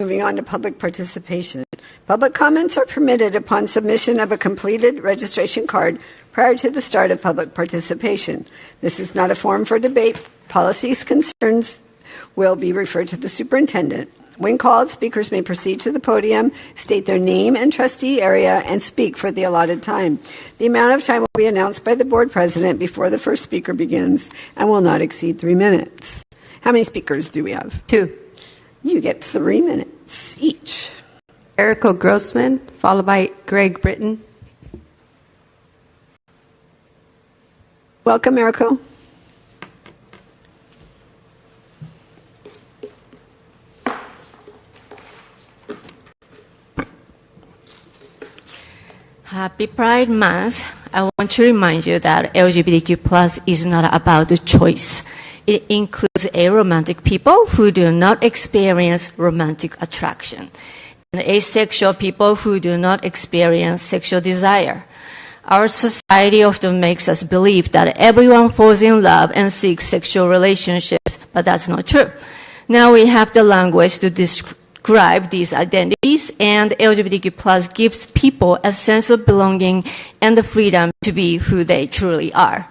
Moving on to public participation. Public comments are permitted upon submission of a completed registration card prior to the start of public participation. This is not a forum for debate. Policies concerns will be referred to the superintendent. When called, speakers may proceed to the podium, state their name and trustee area, and speak for the allotted time. The amount of time will be announced by the board president before the first speaker begins and will not exceed 3 minutes. How many speakers do we have? 2. You get 3 minutes each. Erica Grossman, followed by Greg Britton. Welcome, Erica. Happy Pride Month. I want to remind you that LGBTQ plus is not about the choice. It includes aromantic people who do not experience romantic attraction, and asexual people who do not experience sexual desire. Our society often makes us believe that everyone falls in love and seeks sexual relationships, but that's not true. Now we have the language to describe these identities, and LGBTQ plus gives people a sense of belonging and the freedom to be who they truly are.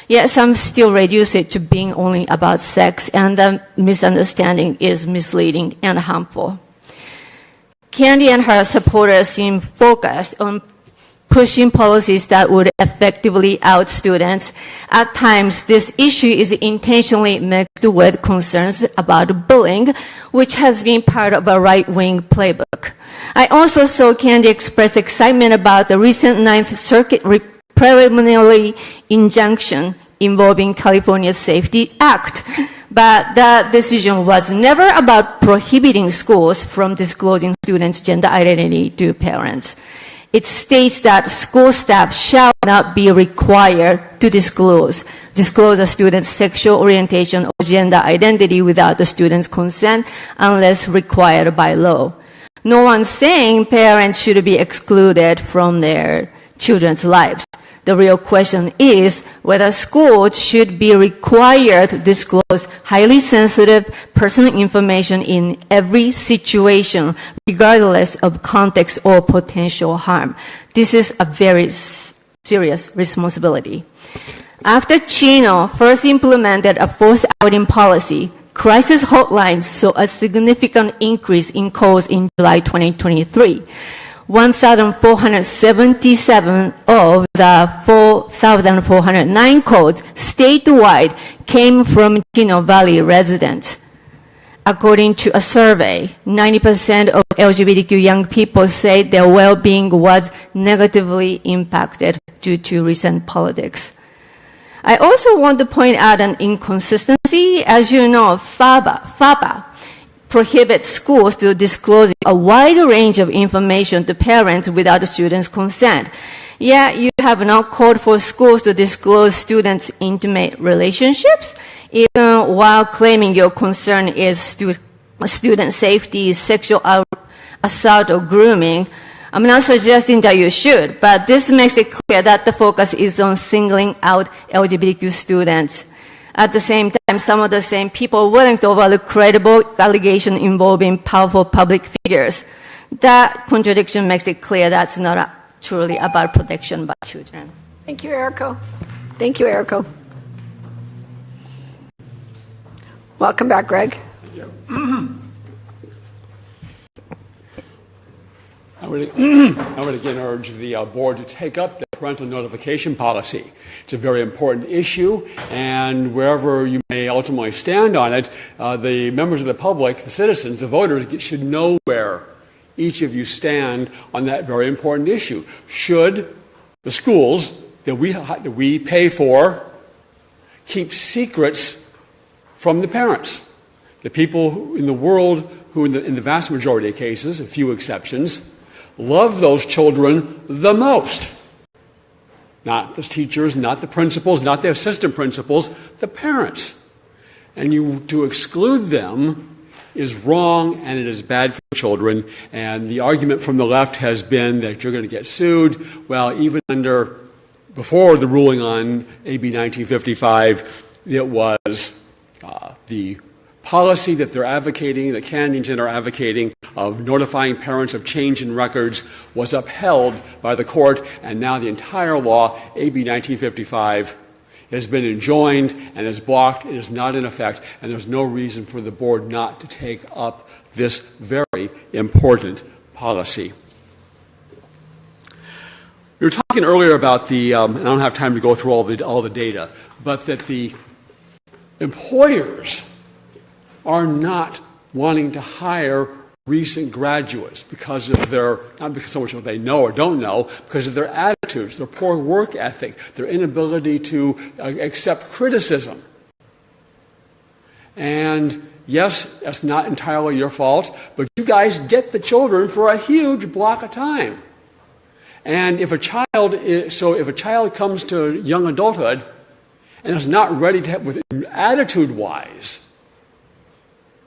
Yet some still reduce it to being only about sex, and the misunderstanding is misleading and harmful. Candy and her supporters seem focused on pushing policies that would effectively out students. At times, this issue is intentionally mixed with concerns about bullying, which has been part of a right-wing playbook. I also saw Candy express excitement about the recent Ninth Circuit preliminary injunction involving California's Safety Act. But that decision was never about prohibiting schools from disclosing students' gender identity to parents. It states that school staff shall not be required to disclose a student's sexual orientation or gender identity without the student's consent unless required by law. No one's saying parents should be excluded from their children's lives. The real question is whether schools should be required to disclose highly sensitive personal information in every situation, regardless of context or potential harm. This is a very serious responsibility. After Chino first implemented a forced outing policy, crisis hotlines saw a significant increase in calls in July 2023. 1,477 of the 4,409 calls statewide came from Chino Valley residents. According to a survey, 90% of LGBTQ young people say their well-being was negatively impacted due to recent politics. I also want to point out an inconsistency. As you know, FABA prohibits schools to disclose a wide range of information to parents without the students' consent. Yet you have not called for schools to disclose students' intimate relationships, even while claiming your concern is student safety, sexual assault, or grooming. I'm not suggesting that you should, but this makes it clear that the focus is on singling out LGBTQ students. At the same time, some of the same people willing to overlook credible allegations involving powerful public figures. That contradiction makes it clear that's not truly about protection by children. Thank you, Erica. Thank you, Erica. Welcome back, Greg. Thank you. I would again urge the board to take up the parental notification policy. It's a very important issue, and wherever you may ultimately stand on it, the members of the public, the citizens, the voters, should know where each of you stand on that very important issue. Should the schools that we pay for keep secrets from the parents? The people in the world who, in the vast majority of cases, a few exceptions, love those children the most. Not the teachers, not the principals, not the assistant principals, the parents. And to exclude them is wrong, and it is bad for children. And the argument from the left has been that you're going to get sued. Well, even before the ruling on AB 1955, it was the policy that they're advocating, that Candy and Jen are advocating, of notifying parents of change in records was upheld by the court, and now the entire law, AB 1955, has been enjoined and is blocked. It is not in effect, and there's no reason for the board not to take up this very important policy. We were talking earlier about and I don't have time to go through all the data, but that the employers are not wanting to hire recent graduates because of not because so much of what they know or don't know, because of their attitudes, their poor work ethic, their inability to accept criticism. And yes, that's not entirely your fault, but you guys get the children for a huge block of time. And if a child comes to young adulthood and is not ready to have, attitude-wise,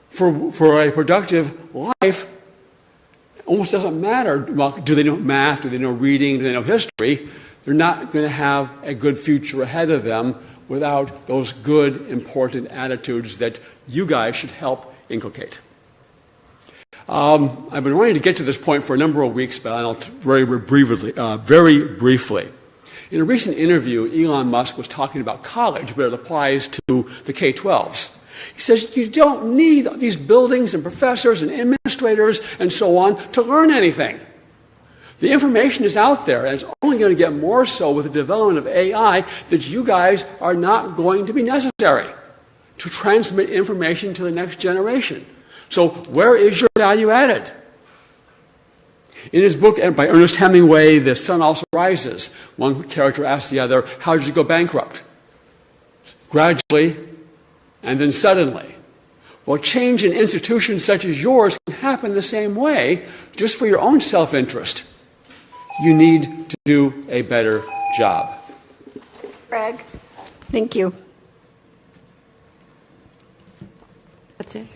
for a productive life, it almost doesn't matter. Well, do they know math? Do they know reading? Do they know history? They're not going to have a good future ahead of them without those good, important attitudes that you guys should help inculcate. I've been wanting to get to this point for a number of weeks, but I'll very briefly. In a recent interview, Elon Musk was talking about college, but it applies to the K-12s. He says you don't need these buildings and professors and administrators and so on to learn anything. The information is out there, and it's only going to get more so with the development of AI that you guys are not going to be necessary to transmit information to the next generation. So where is your value added? In his book by Ernest Hemingway, The Sun Also Rises, one character asks the other, how did you go bankrupt? Gradually, and then suddenly. Well, change in institutions such as yours can happen the same way, just for your own self-interest. You need to do a better job. Greg, thank you. That's it.